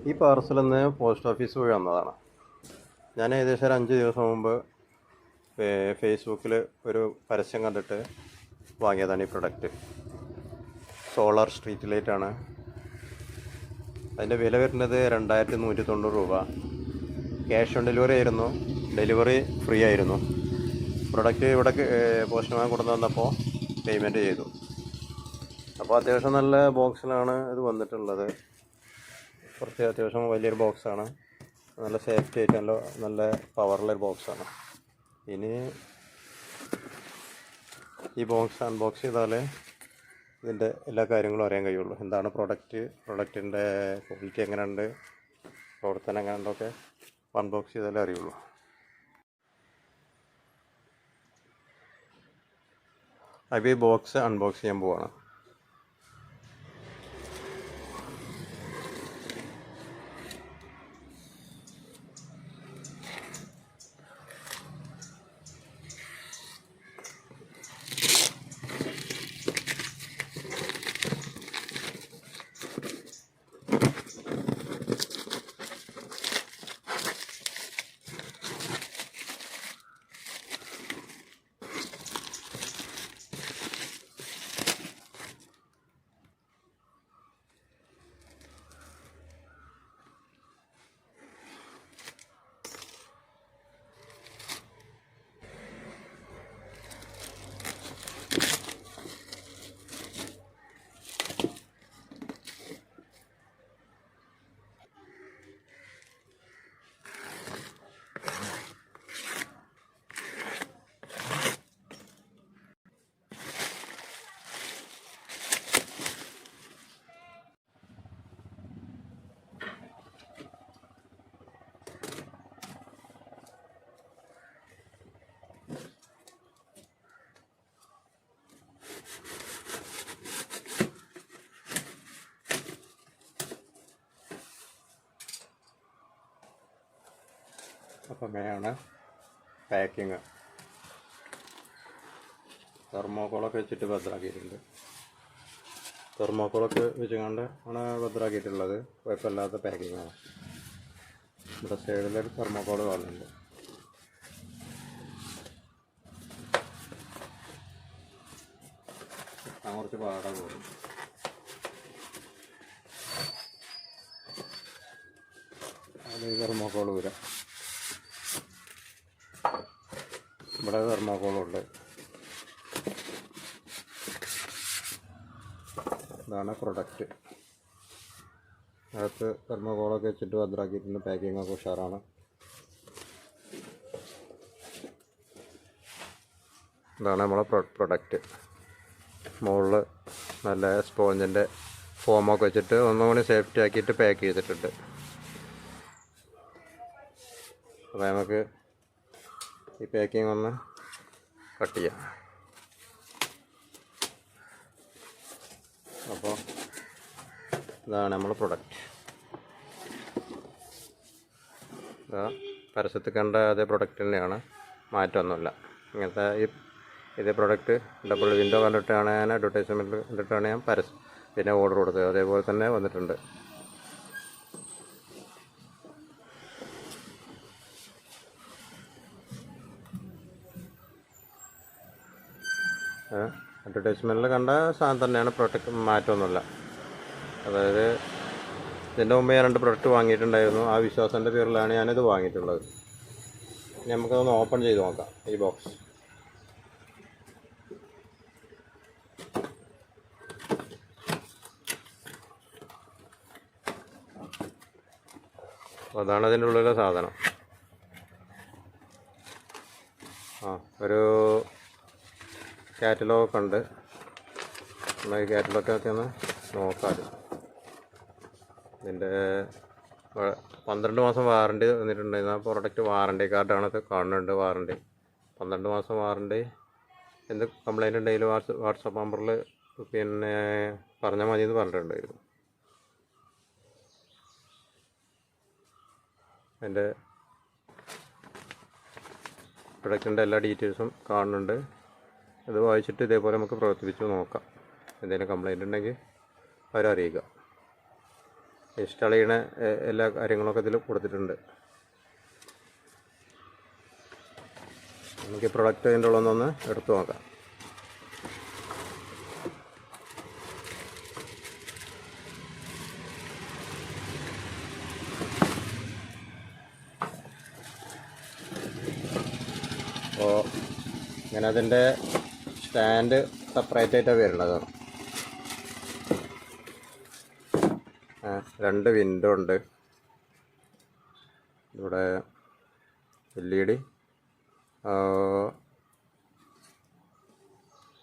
ഈ പാർസൽ ഇന്ന് post office വഴി വന്നതാണ്. ഞാൻ ഏകദേശം ഒരു 5 ദിവസം മുമ്പ് ഫേസ്ബുക്കിൽ ഒരു പരസ്യം കണ്ടിട്ട് വാങ്ങിയതാണ് ഈ പ്രൊഡക്റ്റ്. സോളാർ സ്ട്രീറ്റ് ലൈറ്റാണ്. അതിൻ്റെ വില വരുന്നത് 2190 രൂപ. ക്യാഷ് ഓൺ ഡെലിവറി ആയിരുന്നു. ഡെലിവറി ഫ്രീ ആയിരുന്നു. പ്രൊഡക്റ്റ് ഇവിടെ പോസ്റ്റ്മാൻ കൊണ്ടുവന്ന് വന്നപ്പോൾ പേയ്മെൻറ്റ് ചെയ്തു. അപ്പോൾ അത്യാവശ്യം നല്ല ബോക്സിലാണ് ഇത് വന്നിട്ടുള്ളത്. കുറച്ച് അത്യാവശ്യം വലിയൊരു ബോക്സാണ്. നല്ല സേഫ്റ്റി ആയിട്ട് നല്ല പവറുള്ളൊരു ബോക്സാണ്. ഇനി ഈ ബോക്സ് അൺബോക്സ് ചെയ്താലേ ഇതിൻ്റെ എല്ലാ കാര്യങ്ങളും അറിയാൻ കഴിയുള്ളൂ. എന്താണ് പ്രൊഡക്റ്റിൻ്റെ ക്വാളിറ്റി എങ്ങനെയുണ്ട്, പ്രവർത്തനം എങ്ങനെയുണ്ടൊക്കെ അൺബോക്സ് ചെയ്താലേ അറിയുള്ളൂ. അപ്പോൾ ഈ ബോക്സ് അൺബോക്സ് ചെയ്യാൻ പോവാണ്. അപ്പോൾ അങ്ങനെയാണ് പാക്കിങ്. തെർമോക്കോളൊക്കെ വെച്ചിട്ട് ഭദ്രാക്കിയിട്ടുണ്ട്. തെർമോക്കോളൊക്കെ വെച്ചുകൊണ്ട് ആണ് ഭദ്രാക്കിയിട്ടുള്ളത്. കുഴപ്പമില്ലാത്ത പാക്കിങ്ങാണ്. ഇവിടെ സൈഡിലൊരു തെർമോക്കോൾ കാണുന്നുണ്ട്. കുറച്ച് പാടാൻ പോകും. അത് തെർമോക്കോൾ വരാം. ഇവിടെ തെർമോക്കോളുണ്ട്. ഇതാണ് പ്രൊഡക്റ്റ്. അകത്ത് തെർമോക്കോളൊക്കെ വെച്ചിട്ട് ഭദ്രാക്കിയിട്ടുണ്ട്. പാക്കിങ്ങൊക്കെ ഉഷാറാണ്. ഇതാണ് നമ്മളെ പ്രൊഡക്റ്റ്. മുകളിൽ നല്ല സ്പോഞ്ചിൻ്റെ ഫോമൊക്കെ വെച്ചിട്ട് ഒന്നുകൂടി സേഫ്റ്റി ആക്കിയിട്ട് പാക്ക് ചെയ്തിട്ടുണ്ട്. അപ്പോൾ നമുക്ക് ഈ പാക്കിംഗ് ഒന്ന് കട്ട് ചെയ്യാം. അപ്പോൾ ഇതാണ് നമ്മളെ പ്രൊഡക്റ്റ്. ഇതാ പരസ്യത്തിൽ കണ്ട അതേ പ്രൊഡക്റ്റ് തന്നെയാണ്, മാറ്റമൊന്നുമില്ല. ഇങ്ങനത്തെ ഇതേ പ്രൊഡക്റ്റ് ഡബിൾ വിൻഡോ കണ്ടിട്ടാണ് ഞാൻ അഡ്വർടൈസ്മെൻറ്റിൽ കണ്ടിട്ടാണ് ഞാൻ പിന്നെ ഓർഡർ കൊടുത്തത്. അതേപോലെ തന്നെ വന്നിട്ടുണ്ട്. അഡ്വർടൈസ്മെൻറ്റിൽ കണ്ട സാധനം തന്നെയാണ്. പ്രൊഡക്റ്റ് മാറ്റമൊന്നുമില്ല. അതായത് ഇതിൻ്റെ മുമ്പ് ഞാൻ 2 പ്രൊഡക്റ്റ് വാങ്ങിയിട്ടുണ്ടായിരുന്നു. ആ വിശ്വാസത്തിൻ്റെ പേരിലാണ് ഞാനിത് വാങ്ങിയിട്ടുള്ളത്. ഇനി നമുക്കതൊന്ന് ഓപ്പൺ ചെയ്ത് നോക്കാം ഈ ബോക്സ്. അതാണ് അതിൻ്റെ ഉള്ളിലെ സാധനം. ഒരു കാറ്റലോഗൊക്കെ ഉണ്ട്. നമ്മൾ ഈ കാറ്റലോഗൊക്കെ ഒന്ന് നോക്കാം. ഇതിൻ്റെ 12 മാസം വാറണ്ടി തന്നിട്ടുണ്ടായിരുന്നു. ആ പ്രൊഡക്റ്റ് വാറണ്ടി കാർഡാണ് ഇത് കാണുന്നുണ്ട്. വാറണ്ടി 12 മാസം വാറണ്ടി. എന്ത് കംപ്ലൈൻറ്റ് ഉണ്ടെങ്കിലും വാട്സപ്പ് നമ്പറിൽ പിന്നെ പറഞ്ഞാൽ മതി എന്ന് പറഞ്ഞിട്ടുണ്ടായിരുന്നു. എൻ്റെ പ്രൊഡക്റ്റിൻ്റെ എല്ലാ ഡീറ്റെയിൽസും കാണുന്നുണ്ട്. അത് വായിച്ചിട്ട് ഇതേപോലെ നമുക്ക് പ്രവർത്തിപ്പിച്ച് നോക്കാം. എന്തെങ്കിലും കംപ്ലൈൻറ്റ് ഉണ്ടെങ്കിൽ അവരറിയിക്കുക. ഇൻസ്റ്റാൾ ചെയ്യണ എല്ലാ കാര്യങ്ങളൊക്കെ ഇതിൽ കൊടുത്തിട്ടുണ്ട്. നമുക്ക് ഈ പ്രൊഡക്റ്റ് അതിൻ്റെ ഉള്ളതൊന്ന് എടുത്തു നോക്കാം. അപ്പോൾ ഇങ്ങനെ അതിൻ്റെ സ്റ്റാൻഡ് സെപ്പറേറ്റ് ആയിട്ടാണ് വരുന്നത്. 2 വിൻഡോ ഉണ്ട്. ഇവിടെ LED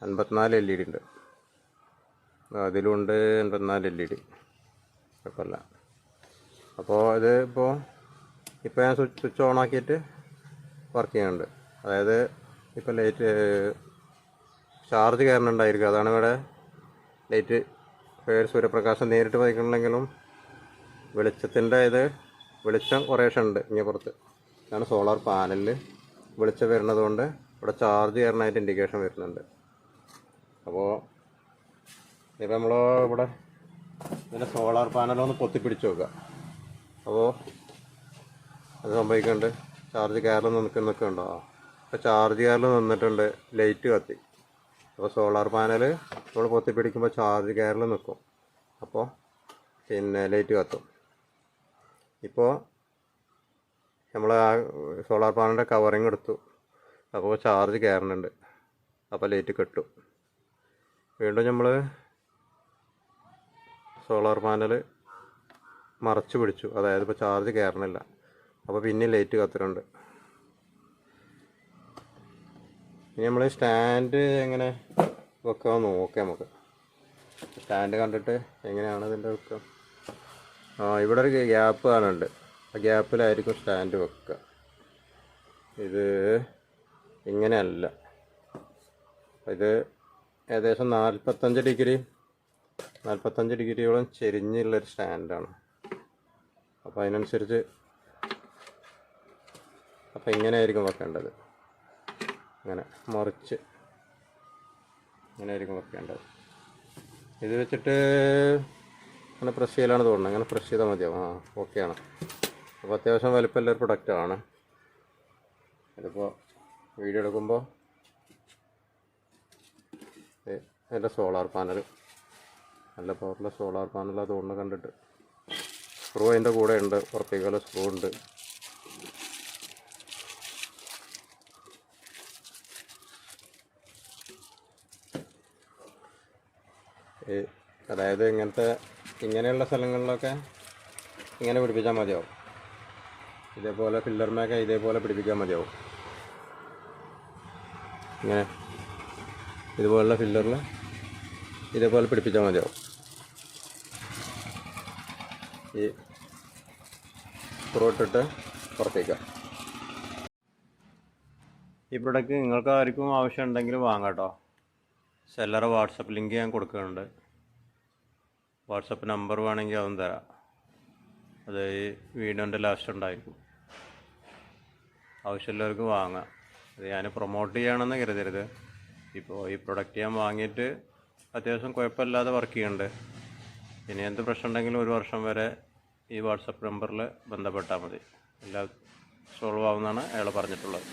54 LED ഉണ്ട്. അതിലുണ്ട് 54 LED. കുഴപ്പമില്ല. അപ്പോൾ ഇത് ഇപ്പോൾ ഞാൻ സ്വിച്ച് ഓൺ ആക്കിയിട്ട് വർക്ക് ചെയ്യുന്നുണ്ട്. അതായത് ഇപ്പോൾ ലൈറ്റ് ചാർജ് കയറുന്നുണ്ടായിരിക്കും. അതാണ് ഇവിടെ ലൈറ്റ് സൂര്യപ്രകാശം നേരിട്ട് പതിക്കണമെങ്കിലും വെളിച്ചത്തിൻ്റെ വെളിച്ചം കുറേശ്ശെ ഉണ്ട് ഇങ്ങനെ പുറത്ത്. ഇതാണ് സോളാർ പാനലിൽ വെളിച്ചം വരുന്നത് കൊണ്ട് ഇവിടെ ചാർജ് കയറാനായിട്ട് ഇൻഡിക്കേഷൻ വരുന്നുണ്ട്. അപ്പോൾ ഇപ്പോൾ നമ്മൾ ഇവിടെ ഇതിൻ്റെ സോളാർ പാനലൊന്ന് പൊത്തിപ്പിടിച്ച് നോക്കുക. അപ്പോൾ അത് സംഭവിക്കുന്നുണ്ട്. ചാർജ് കയറിൽ നിൽക്കുന്നുണ്ടോ? അപ്പോൾ ചാർജ് കയറിൽ നിന്നിട്ടുണ്ട്, ലൈറ്റ് കത്തി. അപ്പോൾ സോളാർ പാനൽ നമ്മൾ പൊത്തിപ്പിടിക്കുമ്പോൾ ചാർജ് കയറിൽ നിൽക്കും. അപ്പോൾ ലൈറ്റ് കത്തും. ഇപ്പോൾ നമ്മൾ ആ സോളാർ പാനലിൻ്റെ കവറിങ് എടുത്തു. അപ്പോൾ ചാർജ് കയറുന്നുണ്ട്. അപ്പോൾ ലൈറ്റ് കെട്ടും. വീണ്ടും നമ്മൾ സോളാർ പാനൽ മറച്ചു പിടിച്ചു. അതായത് ഇപ്പോൾ ചാർജ് കയറണില്ല. അപ്പോൾ പിന്നെ ലൈറ്റ് കത്തുന്നുണ്ട്. ഇനി നമ്മൾ സ്റ്റാൻഡ് എങ്ങനെ വെക്കാമെന്ന് നോക്കാം. നമുക്ക് സ്റ്റാൻഡ് കണ്ടിട്ട് എങ്ങനെയാണ് ഇതിൻ്റെ വെക്കുക. ഇവിടെ ഒരു ഗ്യാപ്പ് കാണുന്നുണ്ട്. ആ ഗ്യാപ്പിലായിരിക്കും സ്റ്റാൻഡ് വെക്കുക. ഇത് ഇങ്ങനെയല്ല. ഇത് ഏകദേശം 45 ഡിഗ്രിയോളം ചെരിഞ്ഞുള്ളൊരു സ്റ്റാൻഡാണ്. അപ്പോൾ അതിനനുസരിച്ച് ഇങ്ങനെ ആയിരിക്കും വെക്കേണ്ടത്. അങ്ങനെ മറിച്ച് ഇങ്ങനെ ആയിരിക്കും വെക്കേണ്ടത്. ഇത് വെച്ചിട്ട് അങ്ങനെ പ്രസ് ചെയ്യലാണ് തോന്നുന്നത്. അങ്ങനെ പ്രസ് ചെയ്താൽ മതിയാവും. ഓക്കെയാണ്. അപ്പോൾ അത്യാവശ്യം വലിപ്പമുള്ളൊരു പ്രൊഡക്റ്റാണ്. ഇതിപ്പോൾ വീഡിയോ എടുക്കുമ്പോൾ അതിൻ്റെ സോളാർ പാനൽ നല്ല പവറുള്ള സോളാർ പാനലാണ് തോന്നുന്നു കണ്ടിട്ട്. സ്ക്രൂ അതിൻ്റെ കൂടെ ഉണ്ട്. പുറത്തേക്കുള്ള സ്ക്രൂ ഉണ്ട്. അതായത് ഇങ്ങനെയുള്ള സ്ഥലങ്ങളിലൊക്കെ ഇങ്ങനെ പിടിപ്പിച്ചാൽ മതിയാവും. ഇതേപോലെ ഫില്ലർമൊക്കെ ഇതേപോലെ പിടിപ്പിക്കാൻ മതിയാവും. ഇങ്ങനെ ഇതുപോലുള്ള ഫില്ലറിൽ ഇതേപോലെ പിടിപ്പിച്ചാൽ മതിയാവും. ഈ സ്ക്രൂ ഇട്ടിട്ട് പുറത്തേക്കാം. ഈ പ്രൊഡക്റ്റ് നിങ്ങൾക്ക് ആർക്കും ആവശ്യം ഉണ്ടെങ്കിൽ വാങ്ങാം കേട്ടോ. സെല്ലറെ വാട്സപ്പ് ലിങ്ക് ഞാൻ കൊടുക്കുന്നുണ്ട്. വാട്സപ്പ് നമ്പർ വേണമെങ്കിൽ അതും തരാം. അത് ഈ വീഡിയോൻ്റെ ലാസ്റ്റ് ഉണ്ടായിരിക്കും. ആവശ്യമുള്ളവർക്ക് വാങ്ങാം. അത് ഞാൻ പ്രൊമോട്ട് ചെയ്യണമെന്ന് കരുതരുത്. ഇപ്പോൾ ഈ പ്രൊഡക്റ്റ് ഞാൻ വാങ്ങിയിട്ട് അത്യാവശ്യം കുഴപ്പമില്ലാതെ വർക്ക് ചെയ്യുന്നുണ്ട്. ഇനി എന്ത് പ്രശ്നം ഉണ്ടെങ്കിലും 1 വർഷം വരെ ഈ വാട്സപ്പ് നമ്പറിൽ ബന്ധപ്പെട്ടാൽ മതി. എല്ലാം സോൾവ് ആവുമെന്നാണ് അയാൾ പറഞ്ഞിട്ടുള്ളത്.